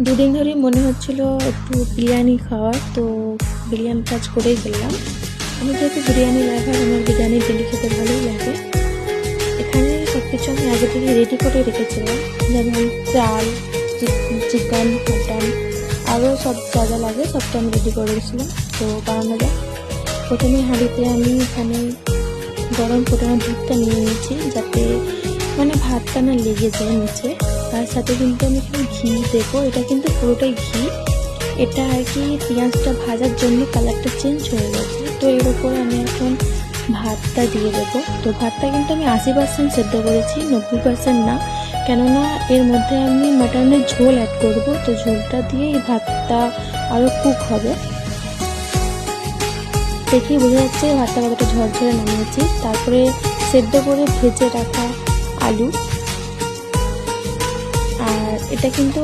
দুদিন ধরেই মনে হচ্ছিল একটু বিরিয়ানি খাওয়ার, তো বিরিয়ানি কাজ করেই ফেললাম। আমি যেহেতু বিরিয়ানি লাভার, আমার বিরিয়ানি ডেলি খেতে ভালোই লাগে। এখানে সব কিছু আমি আগে থেকে রেডি করে রেখেছিলাম, যেমন চাল, চিকেন, মাটন, আরও সব যা যা লাগে সবটা আমি রেডি করে রেখেছিলাম। তো বানানো যাক। প্রথমে হাঁড়িতে আমি এখানে গরম ফোটানো দুধটা নিয়ে নিয়েছি, যাতে মানে ভাতটা না লেগে যায় নিচে। তার সাথে কিন্তু আমি এখানে ঘি দেবো, এটা কিন্তু পুরোটাই ঘি। এটা আর কি পেঁয়াজটা ভাজার জন্য কালারটা চেঞ্জ হয়ে গেছে। তো এর উপরে আমি এখন ভাতটা দিয়ে দেবো। তো ভাতটা কিন্তু আমি 80% সেদ্ধ করেছি, 90% না, কেননা এর মধ্যে আমি মাটনের ঝোল অ্যাড করব। তো ঝোলটা দিয়ে এই ভাতটা আরও কুক হবে। দেখেই বোঝা যাচ্ছে ভাতটা কতটা ঝরঝরে নামিয়েছি। তারপরে সেদ্ধ করে ভেজে রাখা আলু, আর এটা কিন্তু